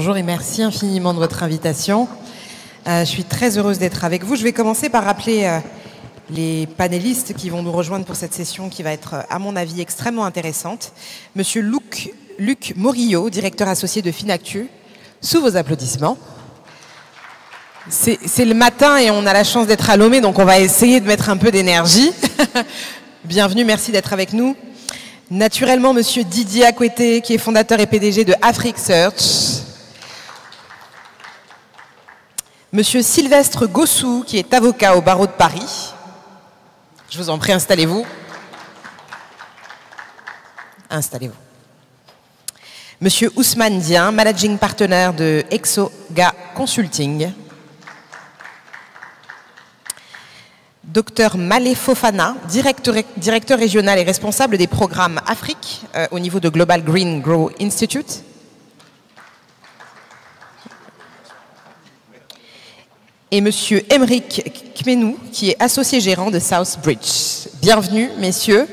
Bonjour et merci infiniment de votre invitation. Je suis très heureuse d'être avec vous. Je vais commencer par rappeler les panélistes qui vont nous rejoindre pour cette session qui va être, à mon avis, extrêmement intéressante. Monsieur Luc Morillo, directeur associé de Finactu, sous vos applaudissements. C'est le matin et on a la chance d'être à Lomé, donc on va essayer de mettre un peu d'énergie. Bienvenue, merci d'être avec nous. Naturellement, monsieur Didier Akwete, qui est fondateur et PDG de Afrique Search. Monsieur Sylvestre Gossou, qui est avocat au barreau de Paris. Je vous en prie, installez-vous. Installez-vous. Monsieur Ousmane Dien, managing partner de Exoga Consulting. Docteur Malé Fofana, directeur régional et responsable des programmes Afrique au niveau de Global Green Grow Institute. Et monsieur Emeric Kmenou, qui est associé gérant de Southbridge. Bienvenue, messieurs.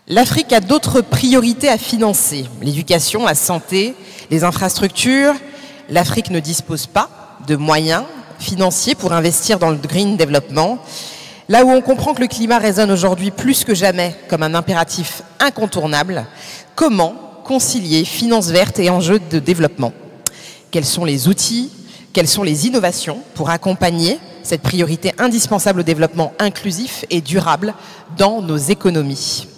L'Afrique a d'autres priorités à financer. L'éducation, la santé, les infrastructures. L'Afrique ne dispose pas de moyens financiers pour investir dans le green development. Là où on comprend que le climat résonne aujourd'hui plus que jamais comme un impératif incontournable, comment concilier finances vertes et enjeux de développement? Quels sont les outils, quelles sont les innovations pour accompagner cette priorité indispensable au développement inclusif et durable dans nos économies?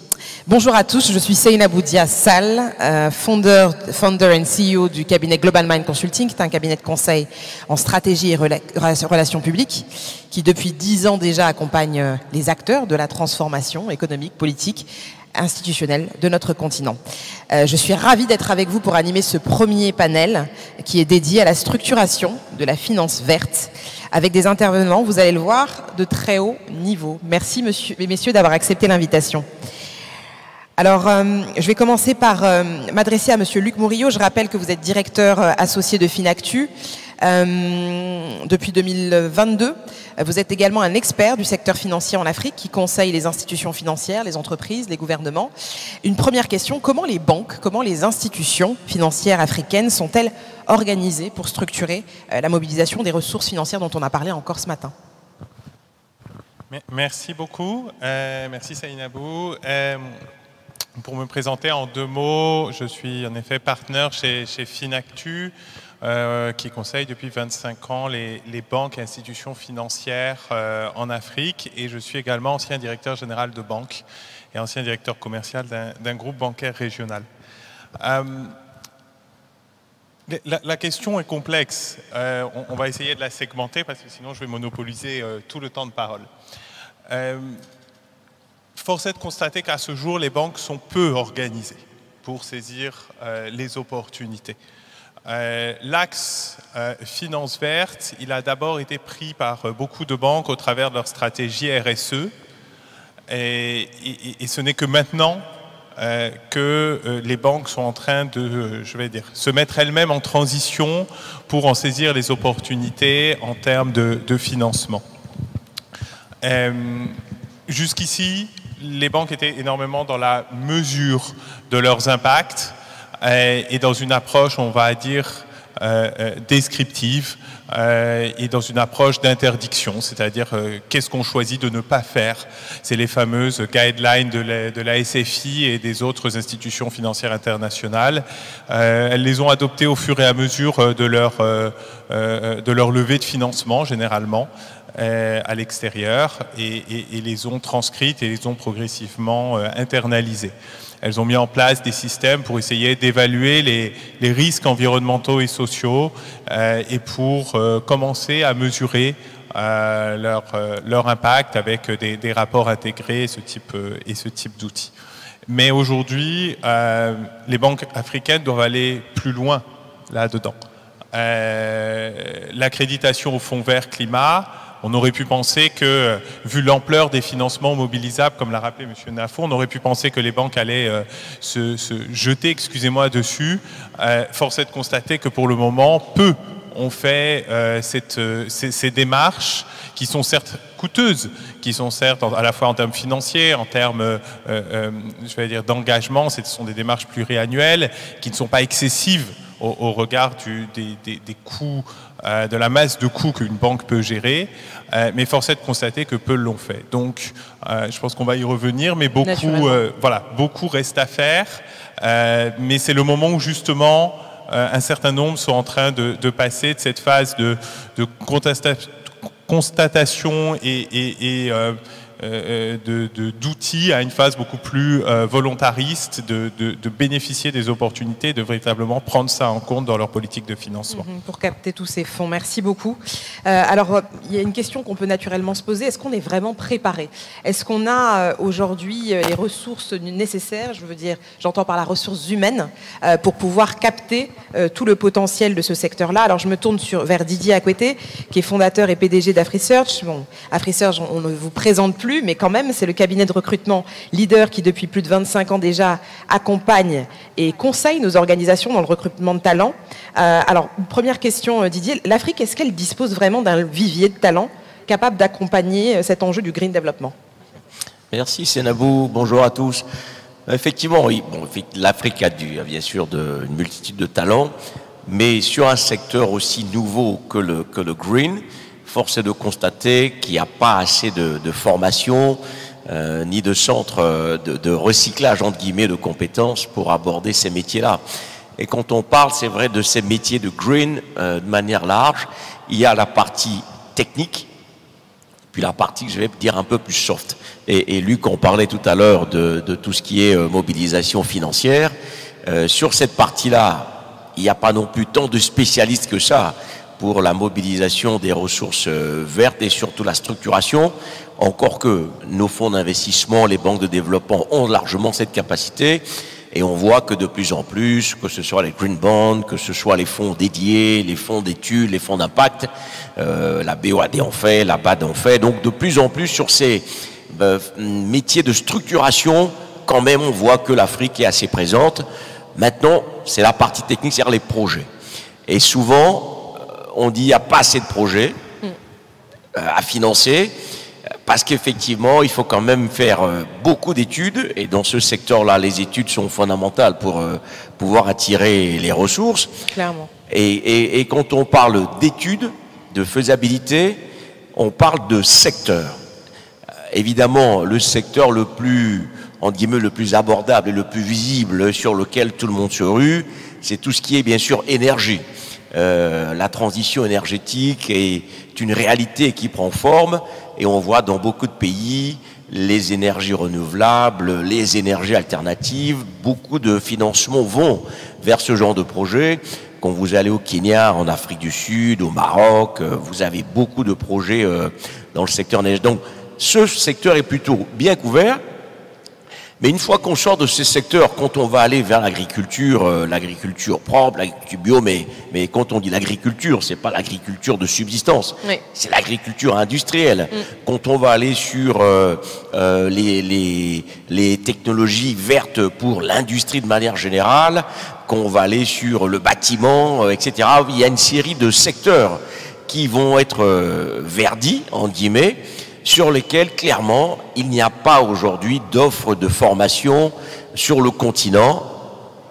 Bonjour à tous, je suis Seynabou Dia Sall, founder and CEO du cabinet Global Mind Consulting, qui est un cabinet de conseil en stratégie et relations publiques, qui depuis 10 ans déjà accompagne les acteurs de la transformation économique, politique, institutionnelle de notre continent. Je suis ravie d'être avec vous pour animer ce premier panel qui est dédié à la structuration de la finance verte, avec des intervenants, vous allez le voir, de très haut niveau. Merci messieurs d'avoir accepté l'invitation. Alors, je vais commencer par m'adresser à monsieur Luc Morillo. Je rappelle que vous êtes directeur associé de Finactu depuis 2022. Vous êtes également un expert du secteur financier en Afrique qui conseille les institutions financières, les entreprises, les gouvernements. Une première question, comment les banques, comment les institutions financières africaines sont-elles organisées pour structurer la mobilisation des ressources financières dont on a parlé encore ce matin? Merci beaucoup. Merci Seynabou. Pour me présenter en 2 mots, je suis en effet partenaire chez Finactu, qui conseille depuis 25 ans les banques et institutions financières en Afrique. Et je suis également ancien directeur général de banque et ancien directeur commercial d'un groupe bancaire régional. La question est complexe. On va essayer de la segmenter parce que sinon je vais monopoliser tout le temps de parole. Force est de constater qu'à ce jour, les banques sont peu organisées pour saisir les opportunités. L'axe finance verte, il a d'abord été pris par beaucoup de banques au travers de leur stratégie RSE. Et ce n'est que maintenant que les banques sont en train de, se mettre elles-mêmes en transition pour en saisir les opportunités en termes de financement. Jusqu'ici, les banques étaient énormément dans la mesure de leurs impacts et dans une approche, on va dire, descriptive et dans une approche d'interdiction, c'est-à-dire qu'est-ce qu'on choisit de ne pas faire. C'est les fameuses guidelines de la SFI et des autres institutions financières internationales. Elles les ont adoptées au fur et à mesure de leur levée de financement, généralement, à l'extérieur et les ont transcrites et les ont progressivement internalisées. Elles ont mis en place des systèmes pour essayer d'évaluer les risques environnementaux et sociaux et pour commencer à mesurer leur impact avec des rapports intégrés et ce type d'outils. Mais aujourd'hui, les banques africaines doivent aller plus loin là-dedans. L'accréditation au Fonds vert climat, on aurait pu penser que, vu l'ampleur des financements mobilisables, comme l'a rappelé M. Nafou, on aurait pu penser que les banques allaient se jeter, excusez-moi, dessus. Force est de constater que pour le moment, peu on fait ces démarches qui sont certes coûteuses, qui sont certes à la fois en termes financiers, en termes je vais dire d'engagement, ce sont des démarches pluriannuelles qui ne sont pas excessives au regard des coûts, de la masse de coûts qu'une banque peut gérer, mais force est de constater que peu l'ont fait. Donc je pense qu'on va y revenir, mais beaucoup reste à faire, mais c'est le moment où justement un certain nombre sont en train de passer de cette phase de constatation et d'outils à une phase beaucoup plus volontariste de bénéficier des opportunités, de véritablement prendre ça en compte dans leur politique de financement. Pour capter tous ces fonds. Merci beaucoup. Alors, il y a une question qu'on peut naturellement se poser. Est-ce qu'on est vraiment préparé? Est-ce qu'on a aujourd'hui les ressources nécessaires, je veux dire, j'entends par la ressource humaine, pour pouvoir capter tout le potentiel de ce secteur-là? Alors, je me tourne vers Didier Akwete, qui est fondateur et PDG d'AfriSearch. Bon, AfriSearch, on ne vous présente plus, mais quand même, c'est le cabinet de recrutement leader qui, depuis plus de 25 ans déjà, accompagne et conseille nos organisations dans le recrutement de talents. Alors, première question, Didier, l'Afrique, est-ce qu'elle dispose vraiment d'un vivier de talents capable d'accompagner cet enjeu du green development? Merci, Sénabou. Bonjour à tous. Effectivement, oui, l'Afrique a bien sûr une multitude de talents, mais sur un secteur aussi nouveau que le green, force est de constater qu'il n'y a pas assez de formation ni de centre de recyclage, entre guillemets, de compétences pour aborder ces métiers-là. Et quand on parle, c'est vrai, de ces métiers de green de manière large, il y a la partie technique, puis la partie, je vais dire, un peu plus soft. Et Luc, on parlait tout à l'heure de tout ce qui est mobilisation financière. Sur cette partie-là, il n'y a pas non plus tant de spécialistes que ça pour la mobilisation des ressources vertes et surtout la structuration, encore que nos fonds d'investissement, les banques de développement ont largement cette capacité, et on voit que de plus en plus, que ce soit les green bonds, que ce soit les fonds dédiés, les fonds d'études, les fonds d'impact, la BOAD en fait, la BAD en fait, donc de plus en plus sur ces métiers de structuration, quand même on voit que l'Afrique est assez présente. Maintenant, c'est la partie technique, c'est-à-dire les projets. Et souvent, on dit qu'il n'y a pas assez de projets à financer, parce qu'effectivement, il faut quand même faire beaucoup d'études, et dans ce secteur-là, les études sont fondamentales pour pouvoir attirer les ressources. Clairement. Et quand on parle d'études, de faisabilité, on parle de secteur. Évidemment, le secteur le plus, entre guillemets, le plus abordable et le plus visible sur lequel tout le monde se rue, c'est tout ce qui est bien sûr énergie. La transition énergétique est une réalité qui prend forme, et on voit dans beaucoup de pays les énergies renouvelables, les énergies alternatives, beaucoup de financements vont vers ce genre de projet. Quand vous allez au Kenya, en Afrique du Sud, au Maroc, vous avez beaucoup de projets dans le secteur énergétique. Donc ce secteur est plutôt bien couvert. Mais une fois qu'on sort de ces secteurs, quand on va aller vers l'agriculture propre, l'agriculture bio, mais quand on dit l'agriculture, c'est pas l'agriculture de subsistance, oui, c'est l'agriculture industrielle. Quand on va aller sur les technologies vertes pour l'industrie de manière générale, quand on va aller sur le bâtiment, etc., il y a une série de secteurs qui vont être verdis, en guillemets, sur lesquels, clairement, il n'y a pas aujourd'hui d'offres de formation sur le continent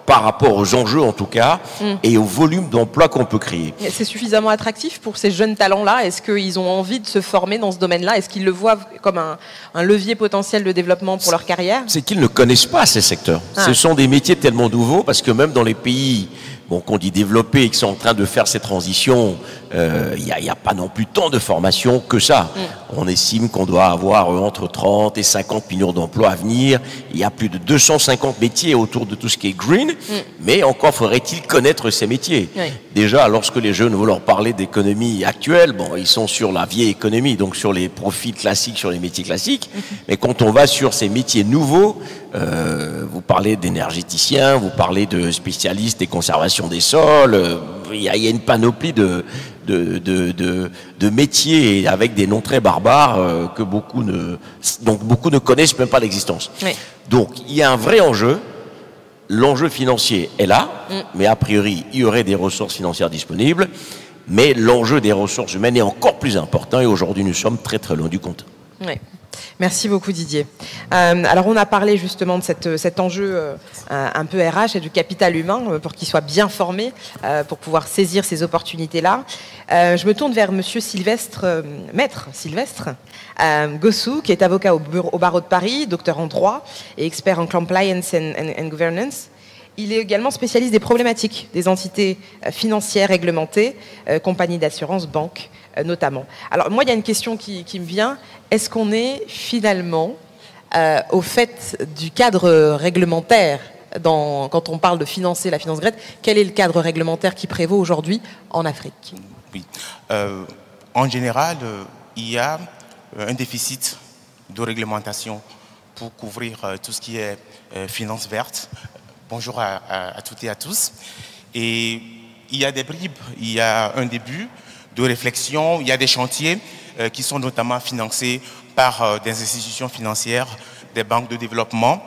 par rapport aux enjeux, en tout cas, et au volume d'emplois qu'on peut créer. C'est suffisamment attractif pour ces jeunes talents-là? Est-ce qu'ils ont envie de se former dans ce domaine-là? Est-ce qu'ils le voient comme un levier potentiel de développement pour leur carrière? C'est qu'ils ne connaissent pas ces secteurs. Ce sont des métiers tellement nouveaux, parce que même dans les pays qu'on dit développés et qui sont en train de faire ces transitions, il n'y a pas non plus tant de formation que ça. On estime qu'on doit avoir entre 30 et 50 millions d'emplois à venir. Il y a plus de 250 métiers autour de tout ce qui est green, mais encore faudrait-il connaître ces métiers. Déjà, lorsque les jeunes vont leur parler d'économie actuelle, bon, ils sont sur la vieille économie, donc sur les profils classiques, sur les métiers classiques. Mais quand on va sur ces métiers nouveaux, vous parlez d'énergéticiens, vous parlez de spécialistes des conservations des sols, il y a une panoplie de métiers avec des noms très barbares que beaucoup ne connaissent même pas l'existence. Donc il y a un vrai enjeu. L'enjeu financier est là, mais a priori il y aurait des ressources financières disponibles. mais l'enjeu des ressources humaines est encore plus important et aujourd'hui nous sommes très très loin du compte. Oui. Merci beaucoup Didier. Alors on a parlé justement de cet enjeu un peu RH et du capital humain pour qu'il soit bien formé, pour pouvoir saisir ces opportunités-là. Je me tourne vers Monsieur Maître Sylvestre Gossou, qui est avocat au barreau de Paris, docteur en droit et expert en compliance and governance. Il est également spécialiste des problématiques des entités financières réglementées, compagnies d'assurance, banques notamment. Alors moi, il y a une question qui me vient. Est-ce qu'on est finalement au fait du cadre réglementaire quand on parle de financer la finance verte? Quel est le cadre réglementaire qui prévaut aujourd'hui en Afrique? Oui. En général, il y a un déficit de réglementation pour couvrir tout ce qui est finance verte. Bonjour à toutes et à tous. Et il y a des bribes, il y a un début de réflexion, il y a des chantiers qui sont notamment financés par des institutions financières, des banques de développement,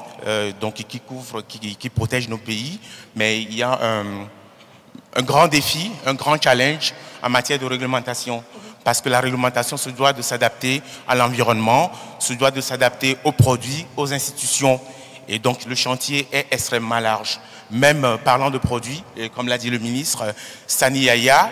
donc qui protègent nos pays. Mais il y a un grand défi, un grand challenge en matière de réglementation. Parce que la réglementation se doit de s'adapter à l'environnement, se doit de s'adapter aux produits, aux institutions. Et donc le chantier est extrêmement large. Même parlant de produits, et comme l'a dit le ministre Sani Yaya,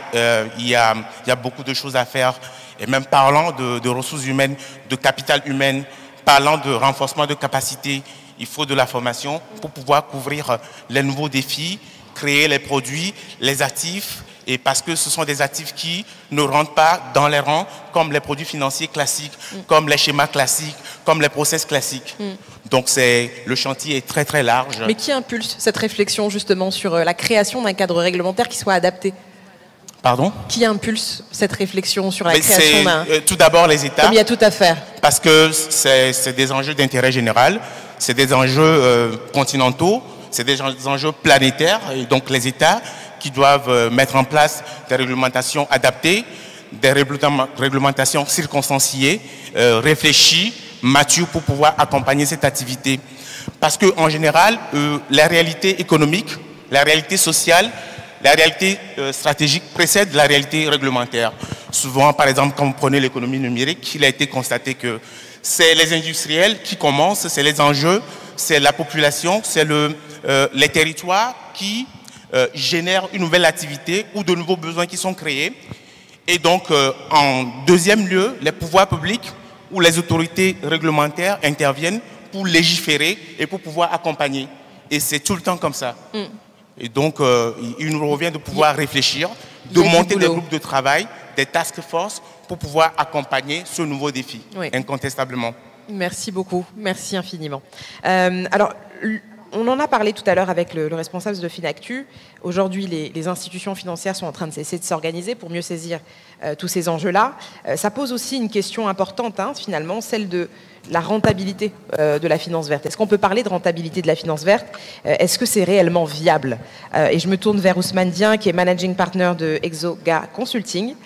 il y a beaucoup de choses à faire. Et même parlant de ressources humaines, de capital humain, parlant de renforcement de capacité, il faut de la formation pour pouvoir couvrir les nouveaux défis, créer les produits, les actifs, et parce que ce sont des actifs qui ne rentrent pas dans les rangs comme les produits financiers classiques, comme les schémas classiques, comme les process classiques. Donc le chantier est très très large. Mais qui impulse cette réflexion justement sur la création d'un cadre réglementaire qui soit adapté? Pardon? Qui impulse cette réflexion sur la création d'un... Tout d'abord les États. Comme il y a tout à faire. Parce que c'est des enjeux d'intérêt général, c'est des enjeux continentaux, c'est des enjeux planétaires, et donc les États qui doivent mettre en place des réglementations adaptées, des réglementations circonstanciées, réfléchies, matures pour pouvoir accompagner cette activité. Parce qu'en général, la réalité économique, la réalité sociale, la réalité stratégique précède la réalité réglementaire. Souvent, par exemple, quand vous prenez l'économie numérique, il a été constaté que c'est les industriels qui commencent, c'est les enjeux, c'est la population, c'est les territoires qui génèrent une nouvelle activité ou de nouveaux besoins qui sont créés. Et donc, en deuxième lieu, les pouvoirs publics ou les autorités réglementaires interviennent pour légiférer et pour pouvoir accompagner. Et c'est tout le temps comme ça. Et donc, il nous revient de pouvoir réfléchir, de monter des groupes de travail, des task force pour pouvoir accompagner ce nouveau défi, incontestablement. Merci beaucoup, merci infiniment. Alors, on en a parlé tout à l'heure avec le responsable de Finactu. Aujourd'hui, les institutions financières sont en train de cesser de s'organiser pour mieux saisir tous ces enjeux-là. Ça pose aussi une question importante, finalement, celle de la rentabilité de la finance verte. Est-ce qu'on peut parler de rentabilité de la finance verte? Est-ce que c'est réellement viable? Et je me tourne vers Ousmane Dien, qui est Managing Partner de Exoga Consulting.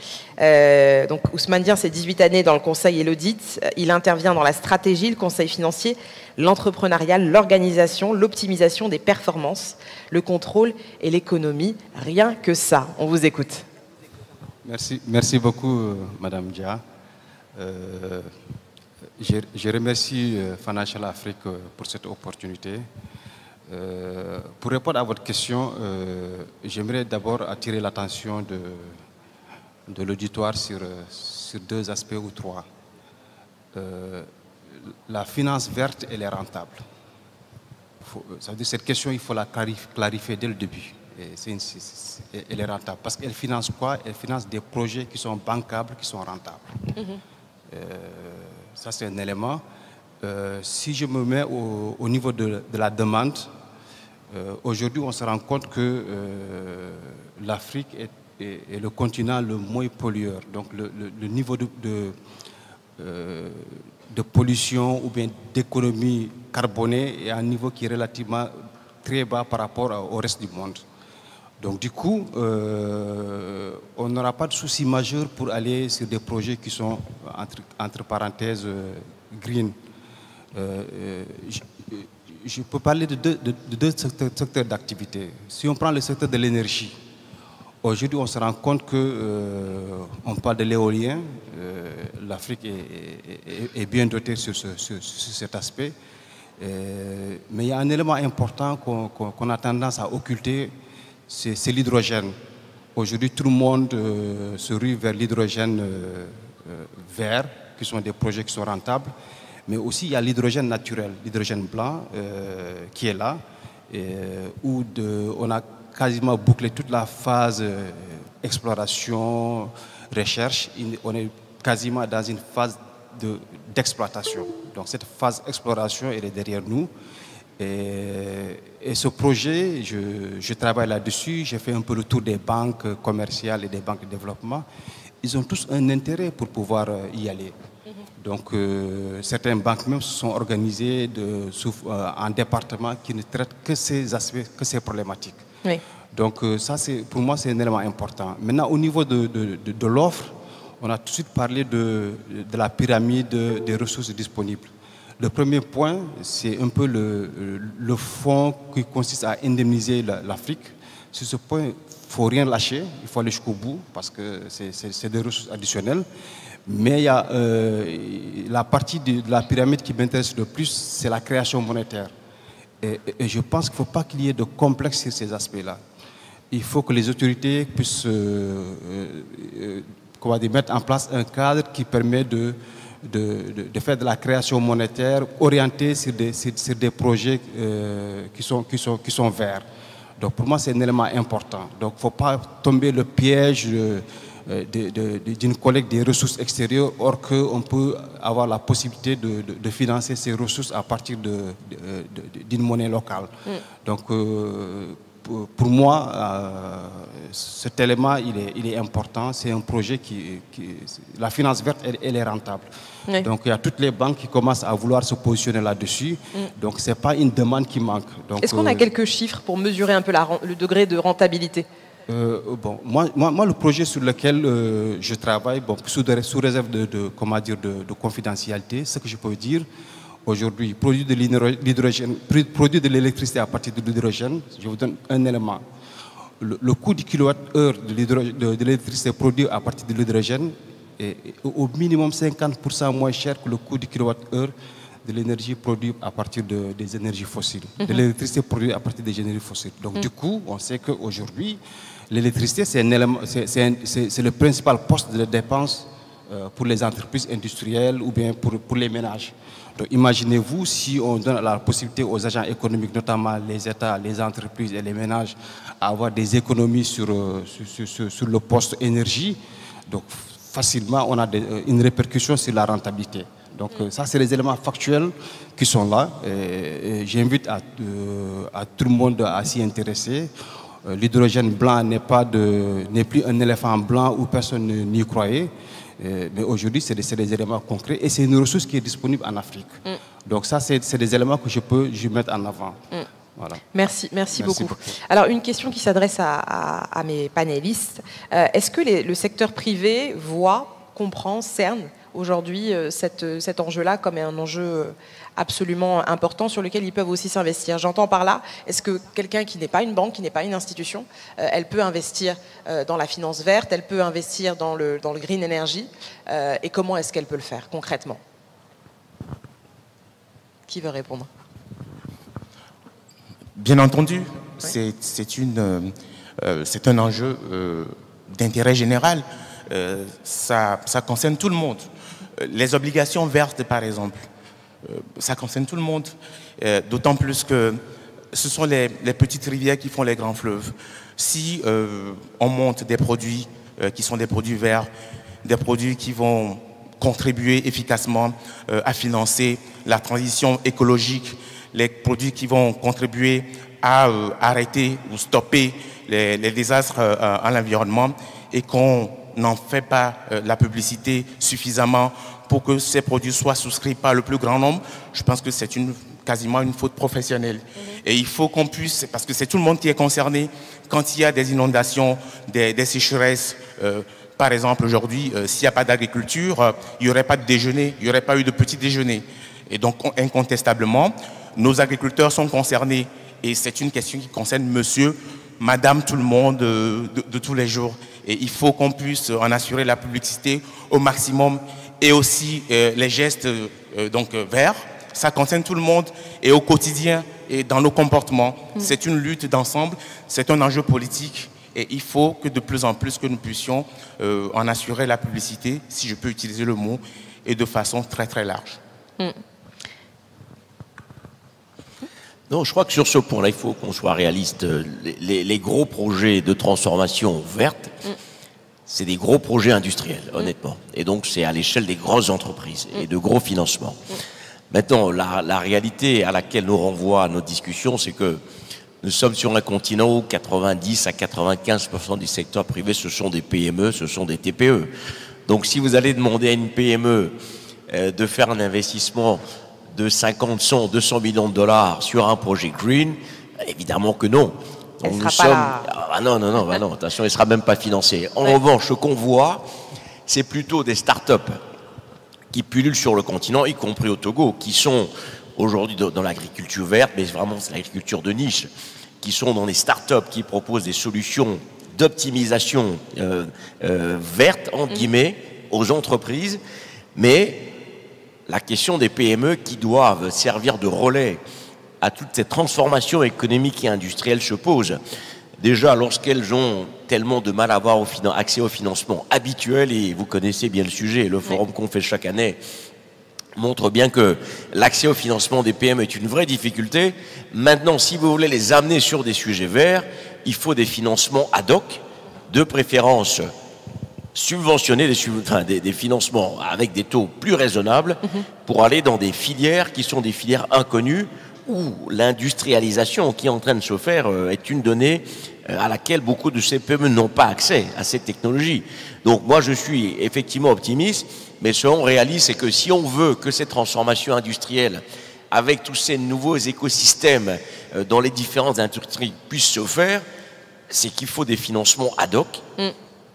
Donc Ousmane Dien, c'est 18 années dans le conseil et l'audit. Il intervient dans la stratégie, le conseil financier, l'entrepreneurial, l'organisation, l'optimisation des performances, le contrôle et l'économie. Rien que ça. On vous écoute. Merci beaucoup, Madame Dia. Je remercie Financial Afrique pour cette opportunité. Pour répondre à votre question, j'aimerais d'abord attirer l'attention de l'auditoire sur deux aspects ou trois. La finance verte, elle est rentable. Ça veut dire cette question, il faut la clarifier dès le début. Elle est rentable. Parce qu'elle finance quoi? Elle finance des projets qui sont bancables, qui sont rentables. Ça, c'est un élément. Si je me mets au niveau de la demande, aujourd'hui, on se rend compte que l'Afrique est le continent le moins pollueur. Donc, le niveau de pollution ou bien d'économie carbonée est à un niveau qui est relativement très bas par rapport au reste du monde. Donc, du coup, on n'aura pas de souci majeur pour aller sur des projets qui sont, entre parenthèses, green. Je peux parler de deux secteurs d'activité. Si on prend le secteur de l'énergie, Aujourd'hui, on se rend compte que on parle de l'éolien. L'Afrique est bien dotée sur cet aspect. Mais il y a un élément important qu'on a tendance à occulter, c'est l'hydrogène. Aujourd'hui, tout le monde se rue vers l'hydrogène vert, qui sont des projets qui sont rentables. Mais aussi, il y a l'hydrogène naturel, l'hydrogène blanc qui est là, où on a quasiment bouclé toute la phase exploration, recherche. On est quasiment dans une phase d'exploitation. Donc cette phase exploration, elle est derrière nous. Et ce projet, je travaille là-dessus. J'ai fait un peu le tour des banques commerciales et des banques de développement. Ils ont tous un intérêt pour pouvoir y aller. Donc certaines banques même se sont organisées en départements qui ne traitent que ces aspects, que ces problématiques. Oui. Donc ça, pour moi, c'est un élément important. Maintenant, au niveau de l'offre, on a tout de suite parlé de la pyramide des ressources disponibles. Le premier point, c'est un peu le fonds qui consiste à indemniser l'Afrique. Sur ce point, il ne faut rien lâcher, il faut aller jusqu'au bout parce que c'est des ressources additionnelles. Mais il y a la partie de la pyramide qui m'intéresse le plus, c'est la création monétaire. Et je pense qu'il ne faut pas qu'il y ait de complexe sur ces aspects-là. Il faut que les autorités puissent mettre en place un cadre qui permet de faire de la création monétaire orientée sur des projets qui sont verts. Donc pour moi, c'est un élément important. Donc il ne faut pas tomber le piège d'une collecte des ressources extérieures, or qu'on peut avoir la possibilité de financer ces ressources à partir d'une monnaie locale. Donc pour moi, cet élément, il est important. C'est un projet la finance verte, elle est rentable. Oui. Donc il y a toutes les banques qui commencent à vouloir se positionner là-dessus. Donc ce n'est pas une demande qui manque. Est-ce qu'on a quelques chiffres pour mesurer un peu le degré de rentabilité? Moi, le projet sur lequel je travaille, sous réserve de confidentialité, ce que je peux dire, aujourd'hui, produit de l'électricité à partir de l'hydrogène, je vous donne un élément. Le coût du kilowattheure de l'électricité produite à partir de l'hydrogène est au minimum 50% moins cher que le coût du kilowattheure de l'énergie produite à partir des énergies fossiles, de l'électricité produite à partir des énergies fossiles. Donc du coup, on sait qu'aujourd'hui, l'électricité, c'est le principal poste de dépense pour les entreprises industrielles ou bien pour les ménages. Donc imaginez-vous si on donne la possibilité aux agents économiques, notamment les États, les entreprises et les ménages, à avoir des économies sur le poste énergie. Donc facilement, on a une répercussion sur la rentabilité. Donc ça, c'est les éléments factuels qui sont là. J'invite à tout le monde à s'y intéresser. L'hydrogène blanc n'est plus un éléphant blanc où personne n'y croyait. Mais aujourd'hui, c'est des éléments concrets et c'est une ressource qui est disponible en Afrique. Donc ça, c'est des éléments que je peux mettre en avant. Voilà. Merci beaucoup. Alors, une question qui s'adresse à mes panélistes. Est-ce que le secteur privé comprend, cerne aujourd'hui cet enjeu-là comme un enjeu absolument important sur lequel ils peuvent aussi s'investir? J'entends par là, est-ce que quelqu'un qui n'est pas une banque, qui n'est pas une institution, elle peut investir dans la finance verte, elle peut investir dans le green energy, et comment est-ce qu'elle peut le faire concrètement? Qui veut répondre? Bien entendu, oui. C'est un enjeu d'intérêt général. Ça concerne tout le monde. Les obligations vertes, par exemple, ça concerne tout le monde. D'autant plus que ce sont les petites rivières qui font les grands fleuves. Si on monte des produits qui sont des produits verts, des produits qui vont contribuer efficacement à financer la transition écologique, les produits qui vont contribuer à arrêter ou stopper les désastres à l'environnement et qu'on n'en fait pas la publicité suffisamment pour que ces produits soient souscrits par le plus grand nombre, je pense que c'est quasiment une faute professionnelle. Et il faut qu'on puisse, parce que c'est tout le monde qui est concerné, quand il y a des inondations, des sécheresses, par exemple aujourd'hui, s'il n'y a pas d'agriculture, il n'y aurait pas de déjeuner, il n'y aurait pas eu de petit déjeuner. Et donc incontestablement, nos agriculteurs sont concernés et c'est une question qui concerne monsieur madame tout le monde de tous les jours. Et il faut qu'on puisse en assurer la publicité au maximum et aussi les gestes verts. Ça concerne tout le monde et au quotidien et dans nos comportements. C'est une lutte d'ensemble, c'est un enjeu politique et il faut que de plus en plus que nous puissions en assurer la publicité, si je peux utiliser le mot, et de façon très très large. Non, je crois que sur ce point-là, il faut qu'on soit réaliste. Les gros projets de transformation verte, c'est des gros projets industriels, honnêtement. Et donc, c'est à l'échelle des grosses entreprises et de gros financements. Maintenant, la réalité à laquelle nous renvoient nos discussions, c'est que nous sommes sur un continent où 90 à 95% du secteur privé, ce sont des PME, ce sont des TPE. Donc, si vous allez demander à une PME de faire un investissement de 50, 100, 200 millions de dollars sur un projet green, évidemment que non. Donc nous sommes... non, attention, il ne sera même pas financé. En revanche, ce qu'on voit, c'est plutôt des start-up qui pullulent sur le continent, y compris au Togo, qui sont aujourd'hui dans l'agriculture verte, mais vraiment c'est l'agriculture de niche, qui sont dans des start-up qui proposent des solutions d'optimisation verte, entre guillemets, aux entreprises, mais la question des PME qui doivent servir de relais à toutes ces transformations économiques et industrielles se pose. Déjà, lorsqu'elles ont tellement de mal à avoir accès au financement habituel, et vous connaissez bien le sujet, le forum qu'on fait chaque année montre bien que l'accès au financement des PME est une vraie difficulté. Maintenant, si vous voulez les amener sur des sujets verts, il faut des financements ad hoc, de préférence subventionner des financements avec des taux plus raisonnables pour aller dans des filières qui sont des filières inconnues où l'industrialisation qui est en train de se faire est une donnée à laquelle beaucoup de ces PME n'ont pas accès à cette technologie. Donc moi je suis effectivement optimiste, mais ce qu'on réalise c'est que si on veut que cette transformation industrielle avec tous ces nouveaux écosystèmes dans les différentes industries puissent se faire, c'est qu'il faut des financements ad hoc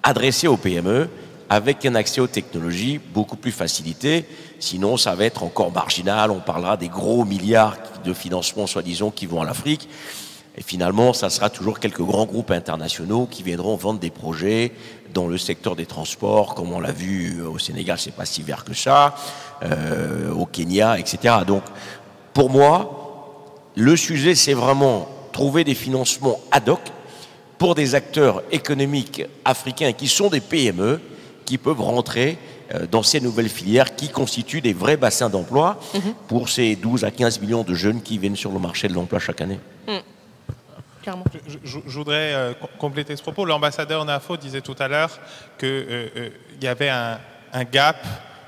adressé aux PME avec un accès aux technologies beaucoup plus facilité. Sinon, ça va être encore marginal. On parlera des gros milliards de financement, soi-disant, qui vont à l'Afrique. Et finalement, ça sera toujours quelques grands groupes internationaux qui viendront vendre des projets dans le secteur des transports, comme on l'a vu au Sénégal, c'est pas si vert que ça, au Kenya, etc. Donc, pour moi, le sujet, c'est vraiment trouver des financements ad hoc pour des acteurs économiques africains qui sont des PME, qui peuvent rentrer dans ces nouvelles filières qui constituent des vrais bassins d'emploi pour ces 12 à 15 millions de jeunes qui viennent sur le marché de l'emploi chaque année. Clairement. Je voudrais compléter ce propos. L'ambassadeur NAFO disait tout à l'heure qu'il y avait un gap,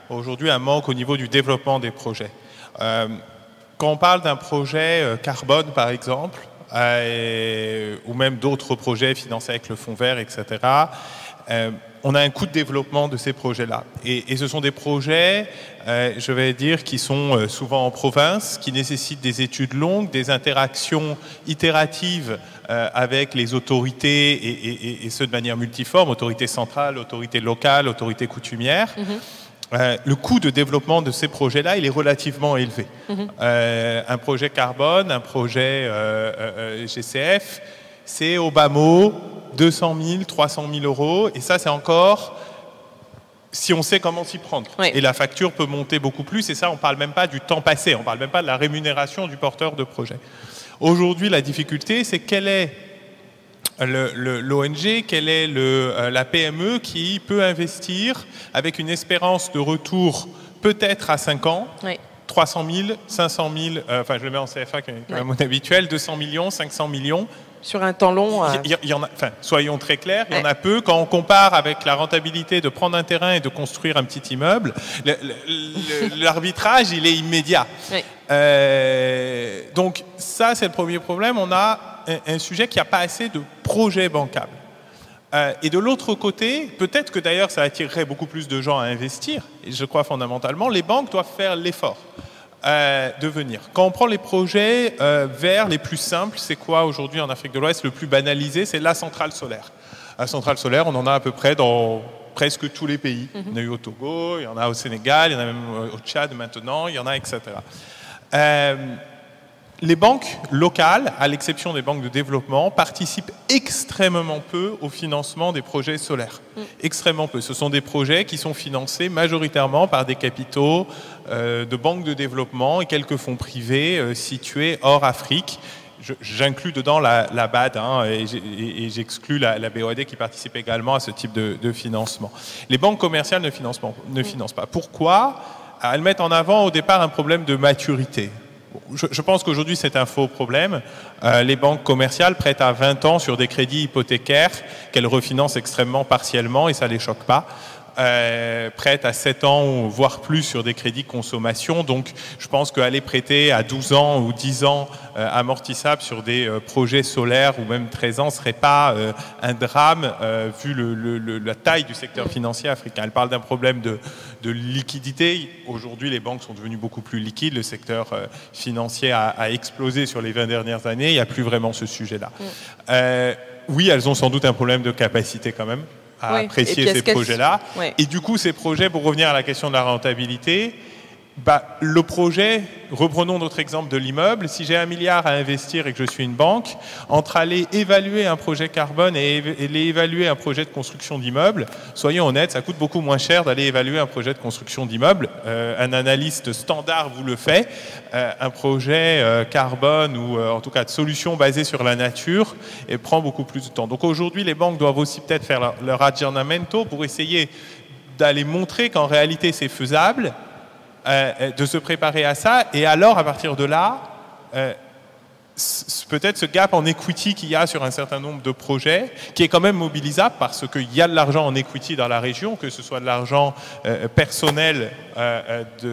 aujourd'hui un manque au niveau du développement des projets. Quand on parle d'un projet carbone, par exemple, ou même d'autres projets financés avec le Fonds vert, etc., on a un coût de développement de ces projets-là. Et ce sont des projets, je vais dire, qui sont souvent en province, qui nécessitent des études longues, des interactions itératives avec les autorités, et ce de manière multiforme, autorités centrales, autorités locales, autorités coutumières. Le coût de développement de ces projets-là, il est relativement élevé. Un projet carbone, un projet GCF, c'est au bas mot 200 000, 300 000 euros. Et ça, c'est encore si on sait comment s'y prendre. Oui. Et la facture peut monter beaucoup plus. Et ça, on ne parle même pas du temps passé. On ne parle même pas de la rémunération du porteur de projet. Aujourd'hui, la difficulté, c'est quelle est l'ONG, quelle est la PME qui peut investir avec une espérance de retour peut-être à 5 ans, 300 000, 500 000, enfin je le mets en CFA qui est un monnaie habituelle, 200 millions, 500 millions. Sur un temps long. Il y en a, enfin, soyons très clairs, il y en a peu. Quand on compare avec la rentabilité de prendre un terrain et de construire un petit immeuble, l'arbitrage, il est immédiat. Donc ça, c'est le premier problème. On a un sujet qui n'a pas assez de projets bancables. Et de l'autre côté, peut-être que d'ailleurs ça attirerait beaucoup plus de gens à investir, et je crois fondamentalement, les banques doivent faire l'effort de venir. Quand on prend les projets verts les plus simples, c'est quoi aujourd'hui en Afrique de l'Ouest? Le plus banalisé, c'est la centrale solaire. La centrale solaire, on en a à peu près dans presque tous les pays. Il y en a eu au Togo, il y en a au Sénégal, il y en a même au Tchad maintenant, il y en a, etc. les banques locales, à l'exception des banques de développement, participent extrêmement peu au financement des projets solaires. Extrêmement peu. Ce sont des projets qui sont financés majoritairement par des capitaux de banques de développement et quelques fonds privés situés hors Afrique. J'inclus dedans la BAD et j'exclus la BOAD qui participe également à ce type de financement. Les banques commerciales ne financent pas. Pourquoi? Elles mettent en avant au départ un problème de maturité. Je pense qu'aujourd'hui, c'est un faux problème. Les banques commerciales prêtent à 20 ans sur des crédits hypothécaires qu'elles refinancent extrêmement partiellement et ça ne les choque pas. Prêtent à 7 ans, voire plus, sur des crédits consommation. Donc, je pense qu'aller prêter à 12 ans ou 10 ans amortissables sur des projets solaires ou même 13 ans ne serait pas un drame vu la taille du secteur financier africain. Elle parle d'un problème de liquidité. Aujourd'hui, les banques sont devenues beaucoup plus liquides. Le secteur financier a explosé sur les 20 dernières années. Il n'y a plus vraiment ce sujet-là. Oui, elles ont sans doute un problème de capacité quand même à apprécier ces projets-là. Et du coup, ces projets, pour revenir à la question de la rentabilité, le projet, reprenons notre exemple de l'immeuble, si j'ai 1 milliard à investir et que je suis une banque, entre aller évaluer un projet carbone et évaluer un projet de construction d'immeuble, soyons honnêtes, ça coûte beaucoup moins cher d'aller évaluer un projet de construction d'immeuble. Un analyste standard vous le fait. Un projet carbone ou en tout cas de solution basée sur la nature et prend beaucoup plus de temps. Donc aujourd'hui, les banques doivent aussi peut-être faire leur aggiornamento pour essayer d'aller montrer qu'en réalité c'est faisable, de se préparer à ça, et alors à partir de là, peut-être ce gap en equity qu'il y a sur un certain nombre de projets, qui est quand même mobilisable parce qu'il y a de l'argent en equity dans la région, que ce soit de l'argent personnel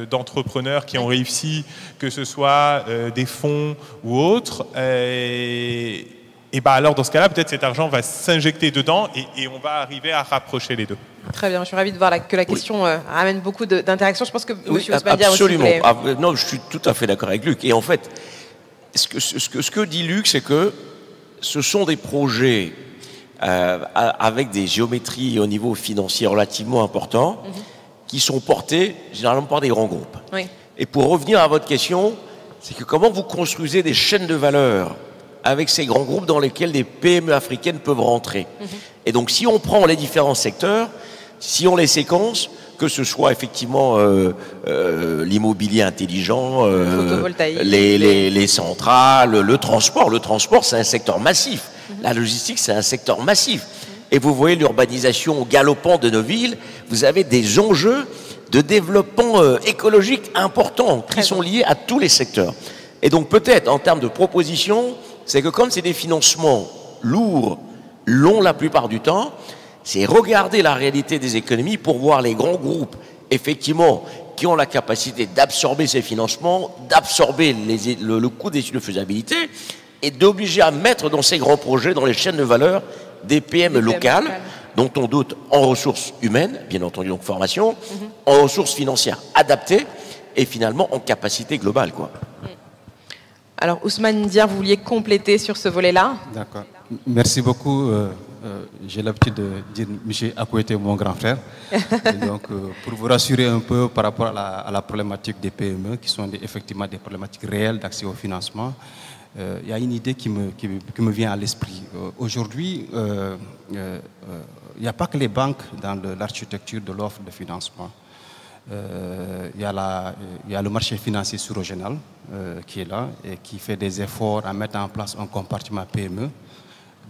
d'entrepreneurs qui ont réussi, que ce soit des fonds ou autres. Et alors dans ce cas-là, peut-être cet argent va s'injecter dedans et on va arriver à rapprocher les deux. Très bien, je suis ravie de voir que la question amène beaucoup d'interactions. Je pense que M. Ousmane absolument. Aussi Non, je suis tout à fait d'accord avec Luc. Et en fait, ce que dit Luc, c'est que ce sont des projets avec des géométries au niveau financier relativement importants qui sont portés généralement par des grands groupes. Oui. Et pour revenir à votre question, c'est que comment vous construisez des chaînes de valeur avec ces grands groupes dans lesquels des PME africaines peuvent rentrer. Et donc, si on prend les différents secteurs, si on les séquence, que ce soit effectivement l'immobilier intelligent, les centrales, le transport. Le transport, c'est un secteur massif. La logistique, c'est un secteur massif. Et vous voyez l'urbanisation galopante de nos villes, vous avez des enjeux de développement écologique importants qui sont liés à tous les secteurs. Et donc, peut-être, en termes de propositions, c'est que comme c'est des financements lourds, longs la plupart du temps, c'est regarder la réalité des économies pour voir les grands groupes, effectivement, qui ont la capacité d'absorber ces financements, d'absorber le coût des études de faisabilité et d'obliger à mettre dans ces grands projets, dans les chaînes de valeur, des PME locales, dont on doute en ressources humaines, bien entendu, donc formation, en ressources financières adaptées et finalement en capacité globale, quoi. Alors, Ousmane Ndiaye, vous vouliez compléter sur ce volet-là? D'accord. Merci beaucoup. J'ai l'habitude de dire M. Akouete, mon grand frère. Donc, pour vous rassurer un peu par rapport à la problématique des PME, qui sont effectivement des problématiques réelles d'accès au financement, il y a une idée qui me vient à l'esprit. Aujourd'hui, il n'y a pas que les banques dans l'architecture de l'offre de financement. Il y a le marché financier sous-régional qui est là et qui fait des efforts à mettre en place un compartiment PME,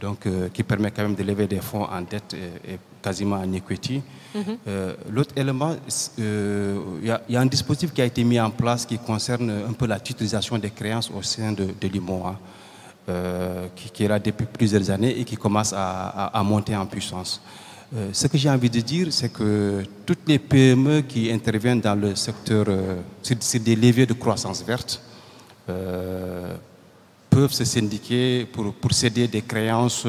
donc qui permet quand même de lever des fonds en dette et quasiment en equity. L'autre élément, il y a un dispositif qui a été mis en place qui concerne un peu la titrisation des créances au sein de l'IMOA, qui est là depuis plusieurs années et qui commence à monter en puissance. Ce que j'ai envie de dire, c'est que toutes les PME qui interviennent dans le secteur, c'est des leviers de croissance verte, peuvent se syndiquer pour céder des créances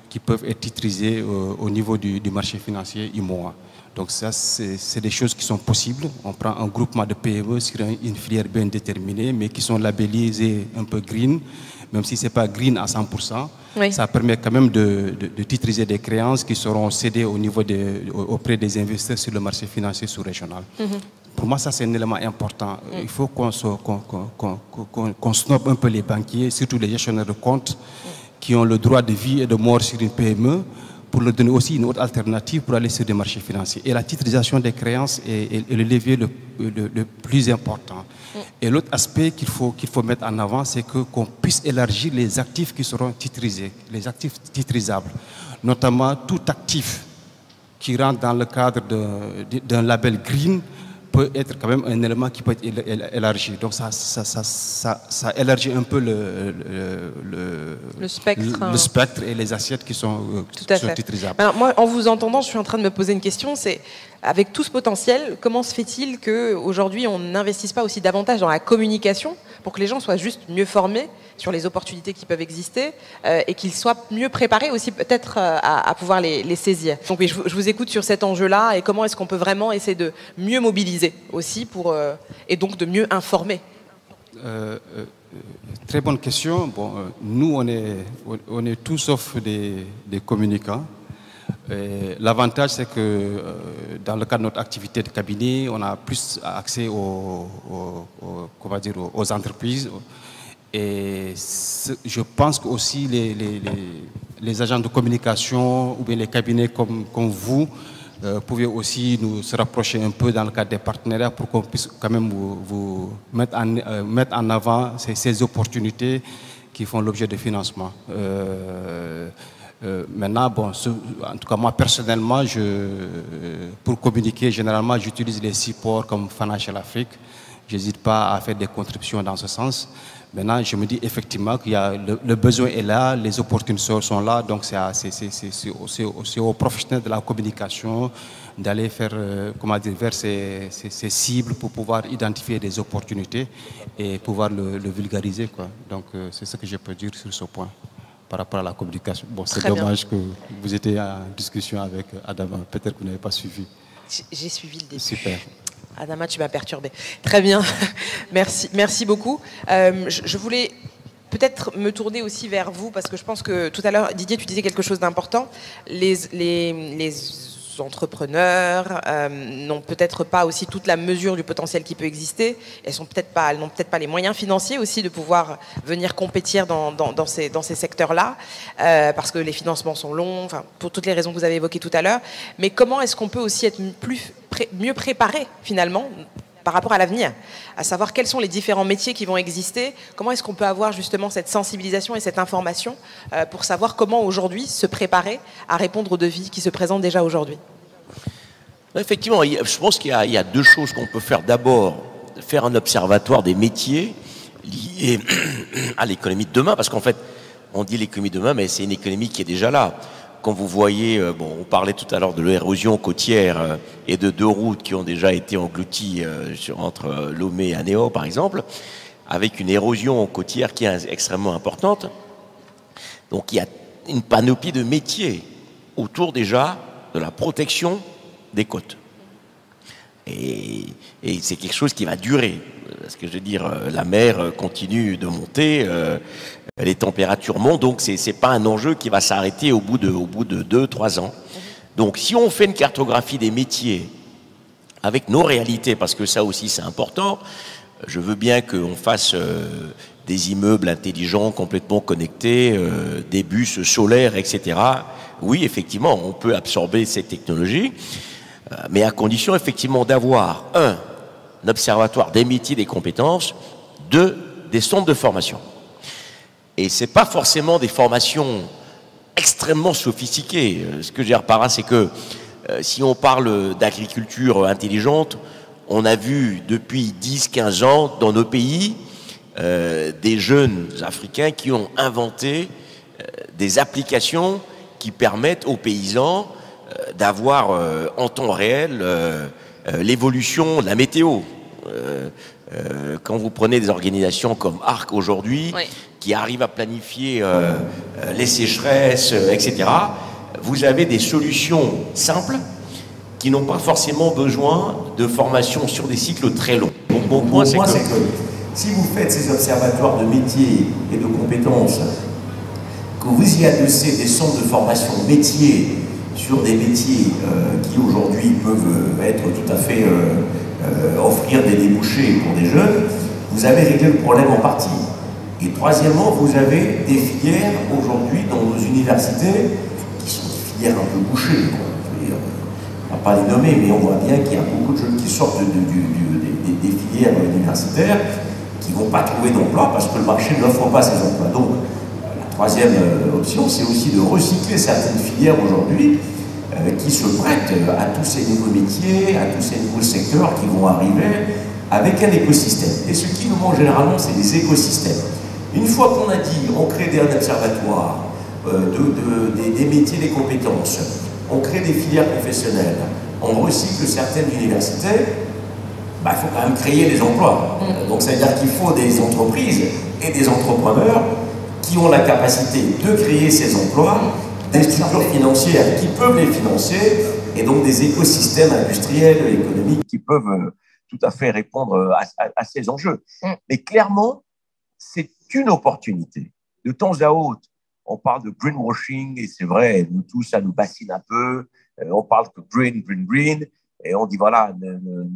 qui peuvent être titrisées au niveau du marché financier IMOA. Donc ça, c'est des choses qui sont possibles. On prend un groupement de PME sur une filière bien déterminée, mais qui sont labellisées un peu green, même si ce n'est pas green à 100%. Oui. Ça permet quand même de titriser des créances qui seront cédées auprès des investisseurs sur le marché financier sous-régional. Pour moi, ça, c'est un élément important. Il faut qu'on snobe un peu les banquiers, surtout les gestionnaires de comptes, qui ont le droit de vie et de mort sur une PME, pour leur donner aussi une autre alternative pour aller sur des marchés financiers. Et la titrisation des créances est le levier le plus important. Et l'autre aspect qu'il faut mettre en avant, c'est qu'on puisse élargir les actifs qui seront titrisés, les actifs titrisables, notamment tout actif qui rentre dans le cadre d'un label green peut être quand même un élément qui peut être élargi. Donc ça élargit un peu le spectre et les assiettes qui sont titrisables. Alors moi, en vous entendant, je suis en train de me poser une question, c'est avec tout ce potentiel, comment se fait-il qu'aujourd'hui on n'investisse pas aussi davantage dans la communication pour que les gens soient juste mieux formés sur les opportunités qui peuvent exister et qu'ils soient mieux préparés aussi peut-être à pouvoir les saisir. Donc oui, je vous écoute sur cet enjeu-là et comment est-ce qu'on peut vraiment essayer de mieux mobiliser aussi et donc de mieux informer. Très bonne question. Bon, nous, on est tous sauf des communicants. L'avantage, c'est que dans le cadre de notre activité de cabinet, on a plus accès aux entreprises. Et je pense que aussi les agents de communication ou bien les cabinets comme vous pouvez aussi se rapprocher un peu dans le cadre des partenariats pour qu'on puisse quand même vous mettre en avant ces opportunités qui font l'objet de financement. Maintenant, bon, en tout cas moi personnellement, pour communiquer, généralement j'utilise les supports comme Financial Afrique. Je n'hésite pas à faire des contributions dans ce sens. Maintenant, je me dis effectivement qu'il y a le besoin est là, les opportunités sont là, donc c'est aux professionnels de la communication d'aller faire, vers ces cibles pour pouvoir identifier des opportunités et pouvoir le vulgariser, quoi. Donc c'est ce que je peux dire sur ce point par rapport à la communication. Bon, c'est dommage que vous étiez en discussion avec Adama, peut-être que vous n'avez pas suivi. J'ai suivi le début. Super. Adama, tu m'as perturbé. Très bien, merci beaucoup. Je voulais peut-être me tourner aussi vers vous, parce que je pense que tout à l'heure, Didier, tu disais quelque chose d'important. Les entrepreneurs n'ont peut-être pas aussi toute la mesure du potentiel qui peut exister. Elles n'ont peut-être pas les moyens financiers aussi de pouvoir venir compétir dans ces secteurs-là, parce que les financements sont longs, enfin, pour toutes les raisons que vous avez évoquées tout à l'heure. Mais comment est-ce qu'on peut aussi être mieux préparé finalement par rapport à l'avenir, à savoir quels sont les différents métiers qui vont exister, comment est-ce qu'on peut avoir justement cette sensibilisation et cette information pour savoir comment aujourd'hui se préparer à répondre aux défis qui se présentent déjà aujourd'hui. Effectivement, je pense qu'il y a deux choses qu'on peut faire. D'abord, faire un observatoire des métiers liés à l'économie de demain, parce qu'en fait, on dit l'économie de demain, mais c'est une économie qui est déjà là. Quand vous voyez, on parlait tout à l'heure de l'érosion côtière et de 2 routes qui ont déjà été englouties entre Lomé et Anéo, par exemple, avec une érosion côtière qui est extrêmement importante. Donc il y a une panoplie de métiers autour déjà de la protection des côtes. Et c'est quelque chose qui va durer. Parce que je veux dire, la mer continue de monter, les températures montent, donc c'est pas un enjeu qui va s'arrêter au bout de 2-3 ans. Donc si on fait une cartographie des métiers avec nos réalités, parce que ça aussi c'est important, je veux bien qu'on fasse des immeubles intelligents, complètement connectés, des bus solaires, etc. Oui, effectivement, on peut absorber ces technologies, mais à condition effectivement d'avoir un observatoire des métiers, des compétences, des centres de formation. Et ce n'est pas forcément des formations extrêmement sophistiquées. Ce que j'ai par là, c'est que si on parle d'agriculture intelligente, on a vu depuis 10-15 ans dans nos pays des jeunes Africains qui ont inventé des applications qui permettent aux paysans d'avoir en temps réel l'évolution de la météo. Quand vous prenez des organisations comme ARC aujourd'hui, oui, qui arrivent à planifier les sécheresses, etc., vous avez des solutions simples qui n'ont pas forcément besoin de formation sur des cycles très longs. Donc mon point, c'est que si vous faites ces observatoires de métiers et de compétences, que vous y adossez des centres de formation métiers sur des métiers qui aujourd'hui peuvent être tout à fait offrir des débouchés pour des jeunes, vous avez réglé le problème en partie. Et troisièmement, vous avez des filières aujourd'hui dans nos universités qui sont des filières un peu bouchées. On ne va pas les nommer, mais on voit bien qu'il y a beaucoup de jeunes qui sortent des filières universitaires qui ne vont pas trouver d'emploi parce que le marché n'offre pas ces emplois. Donc, la troisième option, c'est aussi de recycler certaines filières aujourd'hui qui se prêtent à tous ces nouveaux métiers, à tous ces nouveaux secteurs qui vont arriver avec un écosystème. Et ce qui nous manque généralement, c'est des écosystèmes. Une fois qu'on a dit, on crée des observatoires, des métiers, des compétences, on crée des filières professionnelles, on recycle certaines universités, il faut quand même créer des emplois. Donc ça veut dire qu'il faut des entreprises et des entrepreneurs qui ont la capacité de créer ces emplois, des structures financières qui peuvent les financer, et donc des écosystèmes industriels, économiques qui peuvent tout à fait répondre à ces enjeux. Mais clairement, c'est une opportunité. De temps à autre, on parle de greenwashing, et c'est vrai, nous tous, ça nous bassine un peu. On parle que green, et on dit voilà,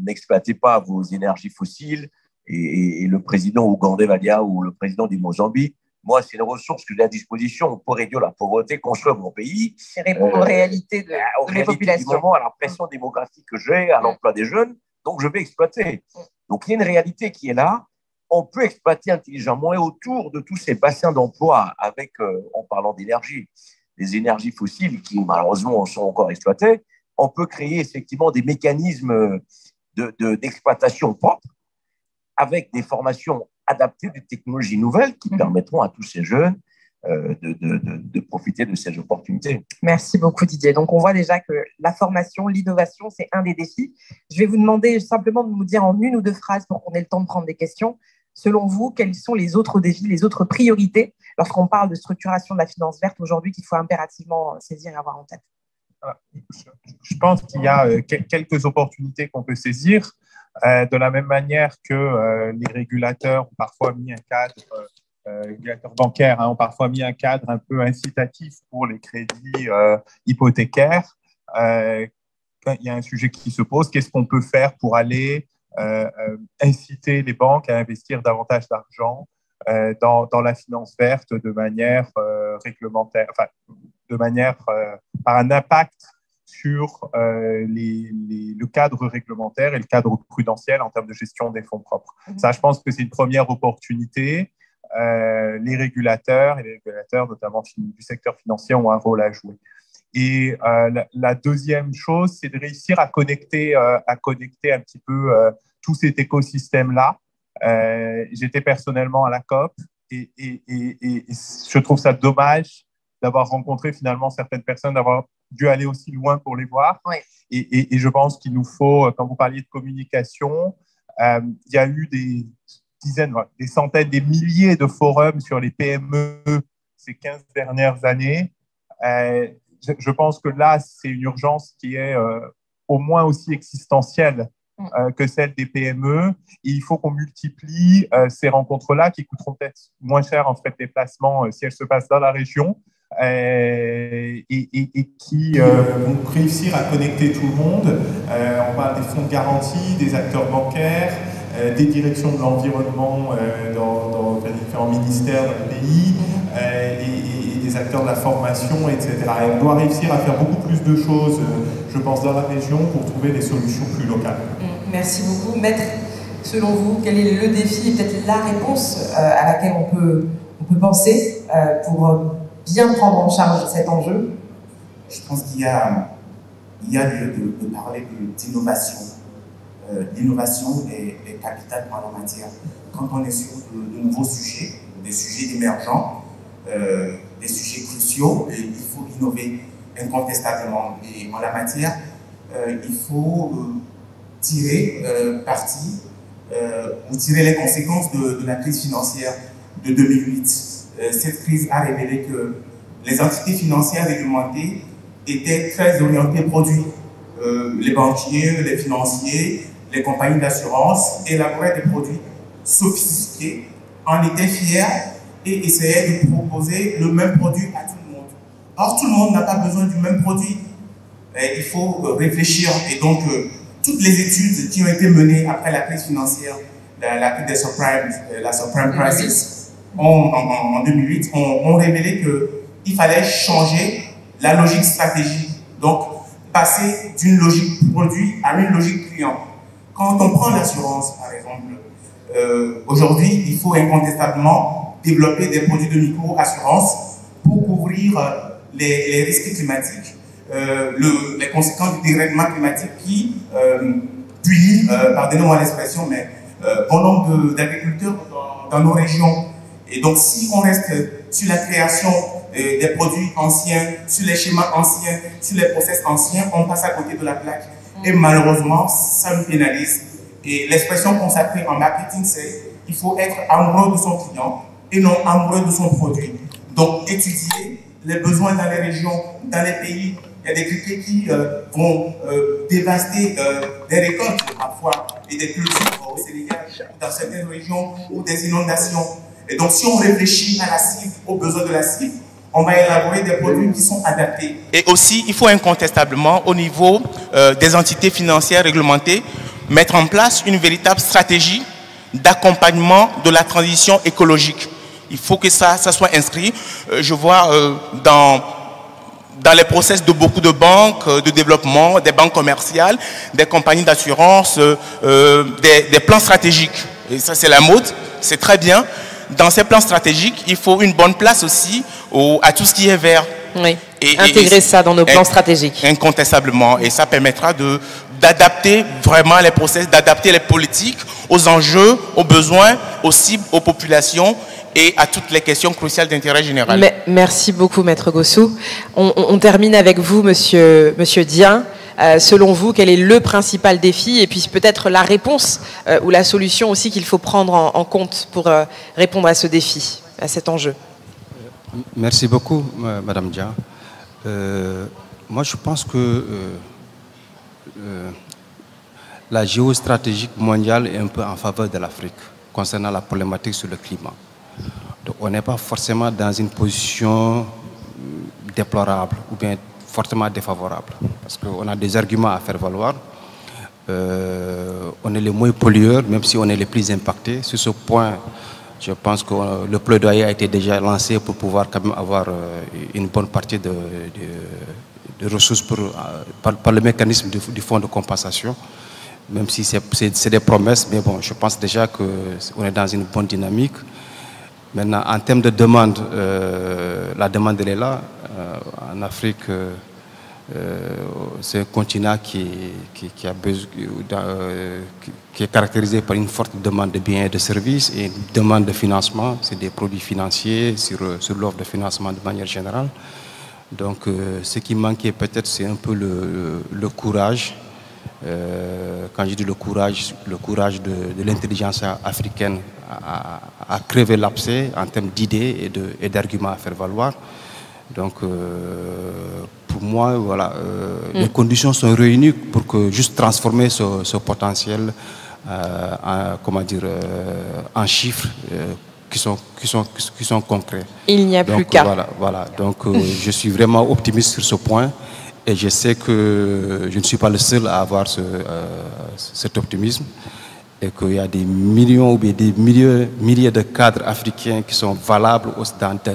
n'exploitez pas vos énergies fossiles. Et le président ougandais Valia ou le président du Mozambique, moi, c'est une ressource que j'ai à disposition pour réduire la pauvreté, construire mon pays. C'est répondre aux réalités de la population. Du moment, à la pression démographique que j'ai, à l'emploi des jeunes, donc je vais exploiter. Donc il y a une réalité qui est là. On peut exploiter intelligemment, et autour de tous ces bassins d'emploi, avec, en parlant d'énergie, les énergies fossiles qui malheureusement sont encore exploitées, on peut créer effectivement des mécanismes d'exploitation propre, avec des formations adaptées, des technologies nouvelles qui permettront à tous ces jeunes de profiter de ces opportunités. Merci beaucoup Didier. Donc on voit déjà que la formation, l'innovation, c'est un des défis. Je vais vous demander simplement de nous dire en une ou deux phrases pour qu'on ait le temps de prendre des questions. Selon vous, quels sont les autres défis, les autres priorités lorsqu'on parle de structuration de la finance verte aujourd'hui qu'il faut impérativement saisir et avoir en tête? Je pense qu'il y a quelques opportunités qu'on peut saisir. De la même manière que les régulateurs ont parfois mis un cadre, régulateurs bancaires ont parfois mis un cadre un peu incitatif pour les crédits hypothécaires. Quand il y a un sujet qui se pose, qu'est-ce qu'on peut faire pour aller inciter les banques à investir davantage d'argent dans la finance verte de manière réglementaire, enfin, de manière par un impact sur le cadre réglementaire et le cadre prudentiel en termes de gestion des fonds propres. Ça, je pense que c'est une première opportunité. Les régulateurs, notamment du secteur financier, ont un rôle à jouer. Et la deuxième chose, c'est de réussir à connecter un petit peu tout cet écosystème-là. J'étais personnellement à la COP et je trouve ça dommage d'avoir rencontré finalement certaines personnes, d'avoir dû aller aussi loin pour les voir. Oui. Et je pense qu'il nous faut, quand vous parliez de communication, il y a eu des dizaines, des centaines, des milliers de forums sur les PME ces 15 dernières années. Je pense que là, c'est une urgence qui est au moins aussi existentielle que celle des PME. Et il faut qu'on multiplie ces rencontres-là qui coûteront peut-être moins cher en frais de déplacement si elles se passent dans la région et qui vont réussir à connecter tout le monde. On parle des fonds de garantie, des acteurs bancaires, des directions de l'environnement dans les différents ministères dans le pays et des acteurs de la formation, etc. Et on doit réussir à faire beaucoup plus de choses, je pense, dans la région pour trouver des solutions plus locales. Merci beaucoup. Maître, selon vous, quel est le défi et peut-être la réponse à laquelle on peut penser pour bien prendre en charge cet enjeu? Je pense qu'il y a lieu de parler d'innovation. L'innovation est capitale dans la matière. Quand on est sur de nouveaux sujets, des sujets émergents, des sujets cruciaux, et il faut innover incontestablement. Et en la matière, il faut tirer parti ou tirer les conséquences de la crise financière de 2008. Cette crise a révélé que les entités financières réglementées étaient très orientées produits. Les banquiers, les financiers, les compagnies d'assurance élaboraient des produits sophistiqués, en étaient fiers et essayaient de proposer le même produit à tout le monde. Or, tout le monde n'a pas besoin du même produit. Il faut réfléchir et donc toutes les études qui ont été menées après la crise financière, la crise des subprimes, la subprime crisis, en 2008, ont révélé qu'il fallait changer la logique stratégique. Donc, passer d'une logique produit à une logique client. Quand on prend l'assurance, par exemple, aujourd'hui, il faut incontestablement développer des produits de micro-assurance pour couvrir les risques climatiques, les conséquences du dérèglement climatique qui punit, pardonnez-moi l'expression, mais bon nombre d'agriculteurs dans nos régions. Et donc, si on reste sur la création des produits anciens, sur les schémas anciens, sur les process anciens, on passe à côté de la plaque. Et malheureusement, ça nous pénalise. Et l'expression consacrée en marketing, c'est qu'il faut être amoureux de son client et non amoureux de son produit. Donc, étudier les besoins dans les régions, dans les pays. Il y a des criquets qui vont dévaster des récoltes parfois et des cultures au Sénégal, dans certaines régions, ou des inondations. Et donc, si on réfléchit à la cible, aux besoins de la cible, on va élaborer des produits qui sont adaptés. Et aussi, il faut incontestablement, au niveau des entités financières réglementées, mettre en place une véritable stratégie d'accompagnement de la transition écologique. Il faut que ça soit inscrit. Je vois dans les process de beaucoup de banques de développement, des banques commerciales, des compagnies d'assurance, des plans stratégiques. Et ça, c'est la mode, c'est très bien. Dans ces plans stratégiques, il faut une bonne place aussi à tout ce qui est vert. Oui, intégrer ça dans nos plans stratégiques. Incontestablement. Et ça permettra d'adapter vraiment les process, d'adapter les politiques aux enjeux, aux besoins, aux cibles, aux populations et à toutes les questions cruciales d'intérêt général. Merci beaucoup, Maître Gossou. On termine avec vous, Monsieur Dieng. Selon vous, quel est le principal défi et puis peut-être la réponse ou la solution aussi qu'il faut prendre en compte pour répondre à ce défi, à cet enjeu? Merci beaucoup, Madame Dieng. Moi, je pense que la géostratégie mondiale est un peu en faveur de l'Afrique concernant la problématique sur le climat. Donc, on n'est pas forcément dans une position déplorable ou bien fortement défavorable, parce qu'on a des arguments à faire valoir. On est les moins pollueurs, même si on est les plus impactés. Sur ce point, je pense que le plaidoyer a été déjà lancé pour pouvoir quand même avoir une bonne partie de ressources par le mécanisme du fonds de compensation, même si c'est des promesses, mais bon, je pense déjà qu'on est dans une bonne dynamique. Maintenant, en termes de demande, la demande elle est là. En Afrique, c'est un continent qui est caractérisé par une forte demande de biens et de services et une demande de financement. C'est des produits financiers sur l'offre de financement de manière générale. Donc, ce qui manquait peut-être, c'est un peu le courage. Quand je dis le courage de l'intelligence africaine à crever l'abcès en termes d'idées et d'arguments à faire valoir. Donc, pour moi, voilà, les conditions sont réunies pour que juste transformer ce potentiel en chiffres qui sont concrets. Il n'y a plus qu'à. Voilà. Donc, je suis vraiment optimiste sur ce point. Et je sais que je ne suis pas le seul à avoir cet optimisme et qu'il y a des millions ou des milliers de cadres africains qui sont valables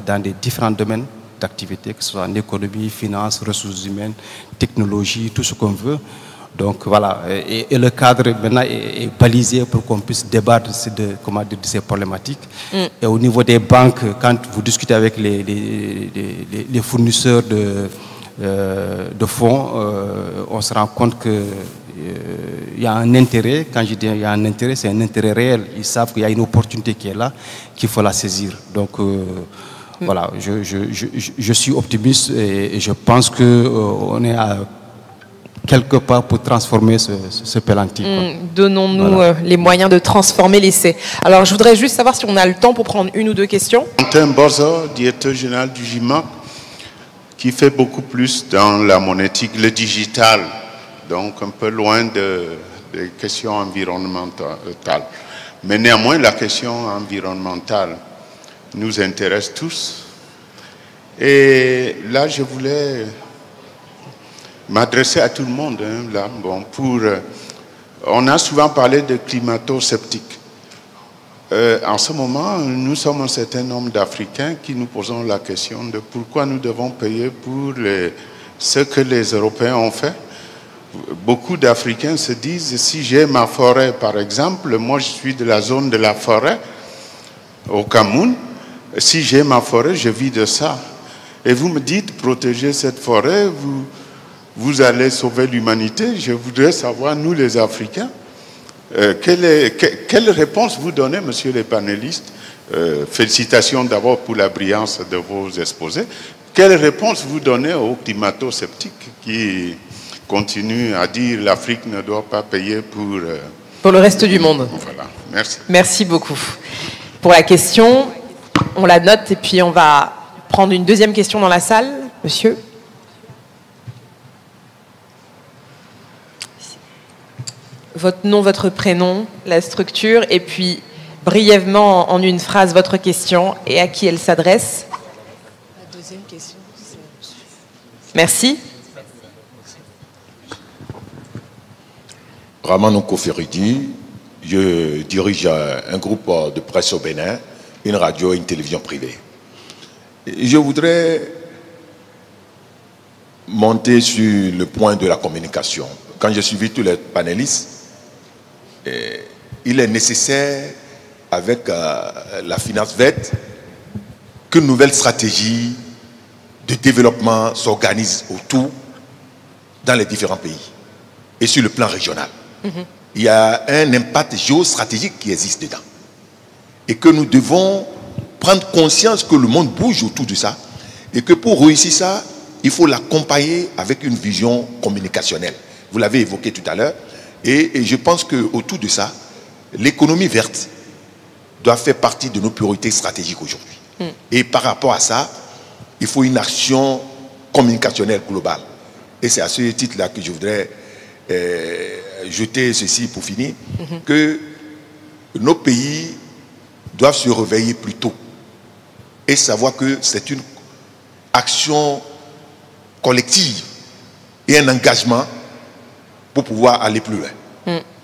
dans des différents domaines d'activité, que ce soit en économie, finance, ressources humaines, technologie, tout ce qu'on veut. Donc voilà, et le cadre maintenant est balisé pour qu'on puisse débattre de ces problématiques. Et au niveau des banques, quand vous discutez avec les fournisseurs de fonds, on se rend compte qu'il y a un intérêt. Quand je dis il y a un intérêt, c'est un intérêt réel. Ils savent qu'il y a une opportunité qui est là, qu'il faut la saisir. Donc voilà, je suis optimiste et je pense qu'on est à quelque part pour transformer ce Pelanti. Donnons-nous les moyens de transformer l'essai. Alors je voudrais juste savoir si on a le temps pour prendre une ou deux questions. Antoine Bozo, directeur général du GIMAC, qui fait beaucoup plus dans la monétique, le digital, donc un peu loin des questions environnementales. Mais néanmoins, la question environnementale nous intéresse tous. Et là, je voulais m'adresser à tout le monde, hein, là, bon, pour on a souvent parlé de climato-sceptiques. En ce moment, nous sommes un certain nombre d'Africains qui nous posons la question de pourquoi nous devons payer pour ce que les Européens ont fait. Beaucoup d'Africains se disent, si j'ai ma forêt par exemple, moi je suis de la zone de la forêt au Cameroun, si j'ai ma forêt, je vis de ça. Et vous me dites, protéger cette forêt, vous allez sauver l'humanité. Je voudrais savoir, nous les Africains, quelle réponse vous donnez, monsieur les panélistes? Félicitations d'abord pour la brillance de vos exposés. Quelle réponse vous donnez aux climato-sceptiques qui continuent à dire l'Afrique ne doit pas payer pour le reste du monde? Voilà, merci. Merci beaucoup pour la question. On la note et puis on va prendre une deuxième question dans la salle. Monsieur. Votre nom, votre prénom, la structure, et puis brièvement, en une phrase, votre question et à qui elle s'adresse. La deuxième question, c'est... Merci. Ramano Koferidi, je dirige un groupe de presse au Bénin, une radio et une télévision privée. Je voudrais monter sur le point de la communication. Quand j'ai suivi tous les panélistes, il est nécessaire, avec la finance verte, qu'une nouvelle stratégie de développement s'organise autour dans les différents pays et sur le plan régional. Il y a un impact géostratégique qui existe dedans et que nous devons prendre conscience que le monde bouge autour de ça et que pour réussir ça, il faut l'accompagner avec une vision communicationnelle. Vous l'avez évoqué tout à l'heure. Et je pense qu'autour de ça, l'économie verte doit faire partie de nos priorités stratégiques aujourd'hui. Et par rapport à ça, il faut une action communicationnelle globale. Et c'est à ce titre-là que je voudrais jeter ceci pour finir, que nos pays doivent se réveiller plus tôt et savoir que c'est une action collective et un engagement pour pouvoir aller plus loin.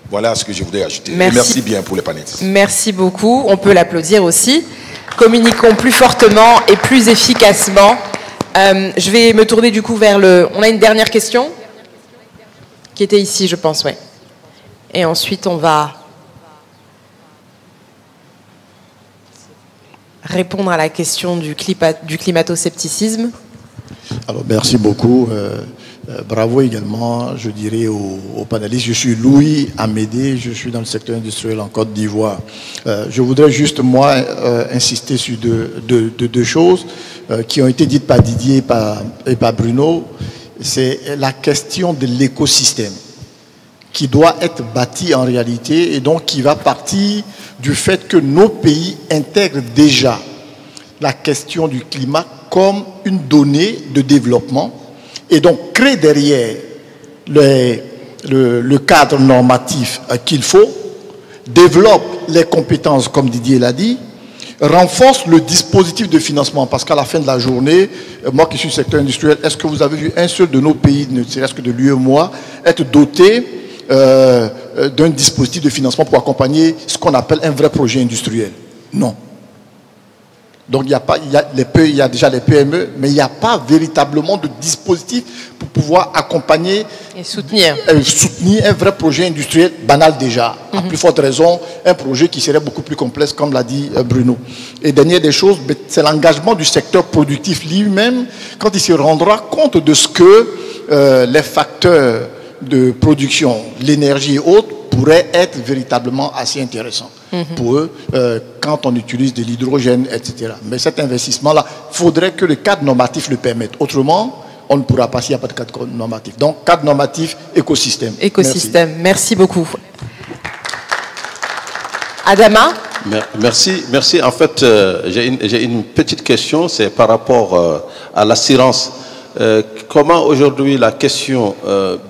Voilà ce que je voudrais ajouter. Merci. Et merci bien pour les panélistes. Merci beaucoup. On peut l'applaudir aussi. Communiquons plus fortement et plus efficacement. Je vais me tourner du coup vers le... On a une dernière question qui était ici, je pense, ouais. Et ensuite, on va répondre à la question du climato-scepticisme. Alors, merci beaucoup. Bravo également, je dirais, aux panélistes. Je suis Louis Amédée, je suis dans le secteur industriel en Côte d'Ivoire. Je voudrais juste, moi, insister sur deux choses qui ont été dites par Didier et par Bruno. C'est la question de l'écosystème qui doit être bâti en réalité et donc qui va partir du fait que nos pays intègrent déjà la question du climat comme une donnée de développement et donc crée derrière le cadre normatif qu'il faut, développe les compétences comme Didier l'a dit, renforce le dispositif de financement parce qu'à la fin de la journée, moi qui suis secteur industriel, est-ce que vous avez vu un seul de nos pays, ne serait-ce que de l'UEMOA, être doté d'un dispositif de financement pour accompagner ce qu'on appelle un vrai projet industriel? Non. Donc il y a déjà les PME, mais il n'y a pas véritablement de dispositif pour pouvoir accompagner et soutenir un vrai projet industriel banal déjà. À plus forte raison, un projet qui serait beaucoup plus complexe, comme l'a dit Bruno. Et dernière des choses, c'est l'engagement du secteur productif lui-même quand il se rendra compte de ce que les facteurs de production, l'énergie et autres, pourraient être véritablement assez intéressants pour eux quand on utilise de l'hydrogène, etc. Mais cet investissement-là, il faudrait que le cadre normatif le permette. Autrement, on ne pourra pas s'il n'y a pas de cadre normatif. Donc, cadre normatif, écosystème. Écosystème. Merci beaucoup. Adama? Merci. En fait, j'ai une petite question, c'est par rapport à l'assurance. Comment aujourd'hui la question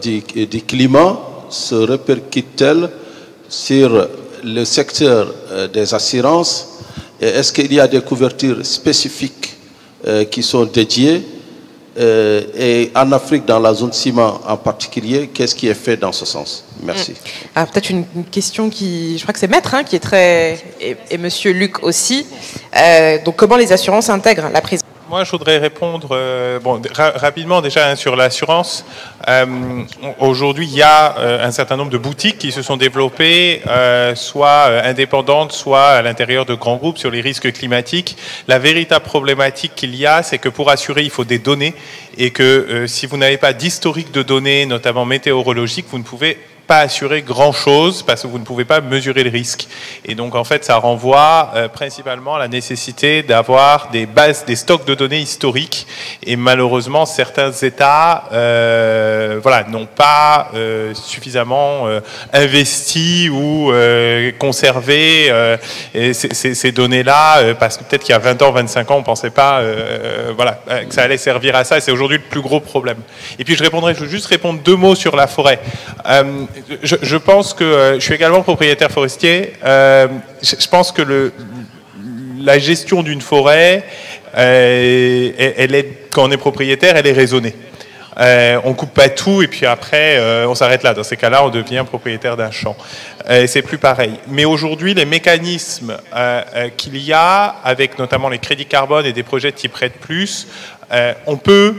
du climat se répercute-t-elle sur le secteur des assurances? Est-ce qu'il y a des couvertures spécifiques qui sont dédiées et en Afrique, dans la zone ciment en particulier, qu'est-ce qui est fait dans ce sens? Merci. Alors peut-être une question qui, je crois que c'est Maître qui est très, et Monsieur Luc aussi. Donc comment les assurances intègrent la prise? Moi, je voudrais répondre rapidement déjà sur l'assurance. Aujourd'hui, il y a un certain nombre de boutiques qui se sont développées, soit indépendantes, soit à l'intérieur de grands groupes sur les risques climatiques. La véritable problématique qu'il y a, c'est que pour assurer, il faut des données et que si vous n'avez pas d'historique de données, notamment météorologiques, vous ne pouvez pas assurer grand-chose parce que vous ne pouvez pas mesurer le risque. Et donc, en fait, ça renvoie principalement à la nécessité d'avoir des bases, des stocks de données historiques. Et malheureusement, certains États n'ont pas suffisamment investi ou conservé ces données-là parce que peut-être qu'il y a 20 ans, 25 ans, on ne pensait pas que ça allait servir à ça. Et c'est aujourd'hui le plus gros problème. Et puis, je veux juste répondre 2 mots sur la forêt. Je pense que je suis également propriétaire forestier. Je pense que la gestion d'une forêt, quand on est propriétaire, elle est raisonnée. On coupe pas tout et puis après on s'arrête là. Dans ces cas-là, on devient propriétaire d'un champ. C'est plus pareil. Mais aujourd'hui, les mécanismes qu'il y a, avec notamment les crédits carbone et des projets de type RED+, on peut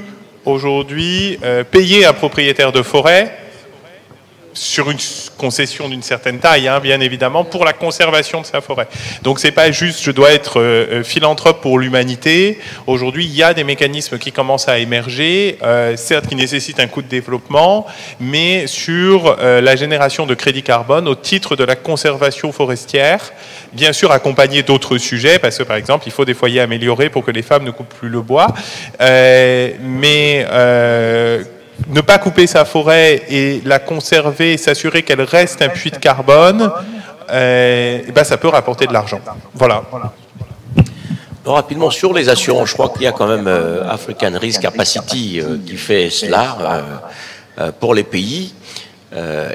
aujourd'hui payer un propriétaire de forêt sur une concession d'une certaine taille, bien évidemment, pour la conservation de sa forêt. Donc c'est pas juste je dois être philanthrope pour l'humanité. Aujourd'hui, il y a des mécanismes qui commencent à émerger, certes qui nécessitent un coût de développement, mais sur la génération de crédits carbone au titre de la conservation forestière, bien sûr accompagné d'autres sujets, parce que par exemple, il faut des foyers améliorés pour que les femmes ne coupent plus le bois, ne pas couper sa forêt et la conserver et s'assurer qu'elle reste un puits de carbone, ça peut rapporter de l'argent. Voilà. Alors, rapidement, sur les assurances, je crois qu'il y a quand même African Risk Capacity qui fait cela pour les pays.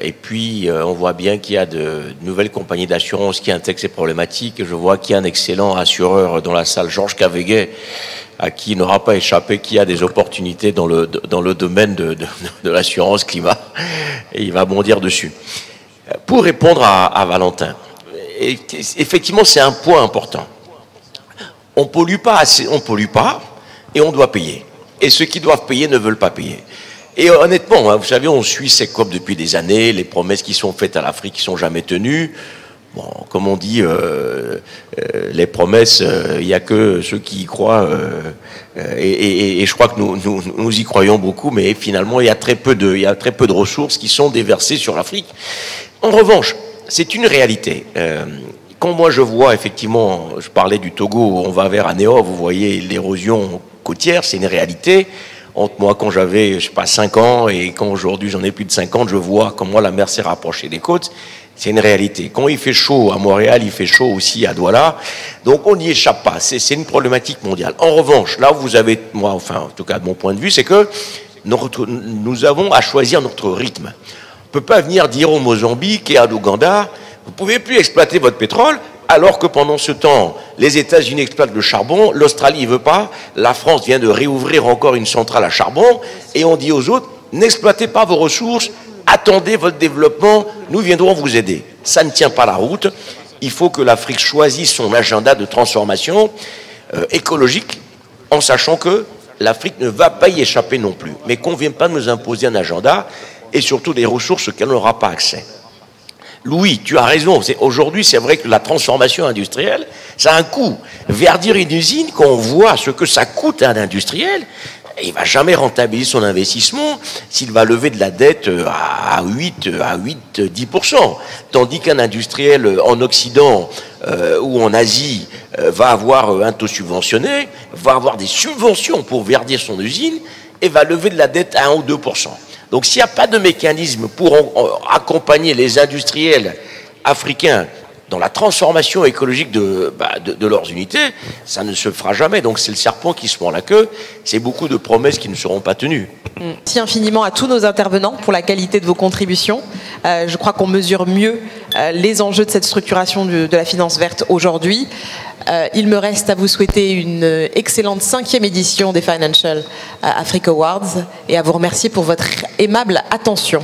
Et puis, on voit bien qu'il y a de nouvelles compagnies d'assurance qui intègrent ces problématiques. Je vois qu'il y a un excellent assureur dans la salle, Georges Cavegay, à qui il n'aura pas échappé qu'il y a des opportunités dans le domaine de l'assurance climat. Et il va bondir dessus. Pour répondre à Valentin, effectivement, c'est un point important. On pollue pas et on doit payer. Et ceux qui doivent payer ne veulent pas payer. Et honnêtement, vous savez, on suit ces COP depuis des années, les promesses qui sont faites à l'Afrique qui ne sont jamais tenues. Bon, comme on dit, les promesses, il n'y a que ceux qui y croient, et je crois que nous y croyons beaucoup, mais finalement, il y a très peu de ressources qui sont déversées sur l'Afrique. En revanche, c'est une réalité. Quand moi je vois, effectivement, je parlais du Togo, on va vers Anéo, vous voyez l'érosion côtière, c'est une réalité. Entre moi, quand j'avais, je sais pas, 5 ans, et quand aujourd'hui j'en ai plus de 50, je vois comment la mer s'est rapprochée des côtes. C'est une réalité. Quand il fait chaud à Montréal, il fait chaud aussi à Douala. Donc on n'y échappe pas. C'est une problématique mondiale. En revanche, là où vous avez, moi, enfin, en tout cas de mon point de vue, c'est que nous avons à choisir notre rythme. On ne peut pas venir dire au Mozambique et à l'Ouganda, vous ne pouvez plus exploiter votre pétrole, alors que pendant ce temps, les États-Unis exploitent le charbon, l'Australie ne veut pas, la France vient de réouvrir encore une centrale à charbon, et on dit aux autres, n'exploitez pas vos ressources, attendez votre développement, nous viendrons vous aider. Ça ne tient pas la route. Il faut que l'Afrique choisisse son agenda de transformation écologique, en sachant que l'Afrique ne va pas y échapper non plus, mais qu'on ne vienne pas nous imposer un agenda, et surtout des ressources auxquelles on n'aura pas accès. Louis, tu as raison. Aujourd'hui, c'est vrai que la transformation industrielle, ça a un coût. Verdir une usine, quand on voit ce que ça coûte à un industriel, il ne va jamais rentabiliser son investissement s'il va lever de la dette à 8-10%. Tandis qu'un industriel en Occident ou en Asie va avoir un taux subventionné, va avoir des subventions pour verdir son usine et va lever de la dette à 1 ou 2%. Donc s'il n'y a pas de mécanisme pour accompagner les industriels africains dans la transformation écologique de leurs unités, ça ne se fera jamais. Donc c'est le serpent qui se mord la queue, c'est beaucoup de promesses qui ne seront pas tenues. Merci infiniment à tous nos intervenants pour la qualité de vos contributions. Je crois qu'on mesure mieux les enjeux de cette structuration de la finance verte aujourd'hui. Il me reste à vous souhaiter une excellente 5e édition des Financial Africa Awards et à vous remercier pour votre aimable attention.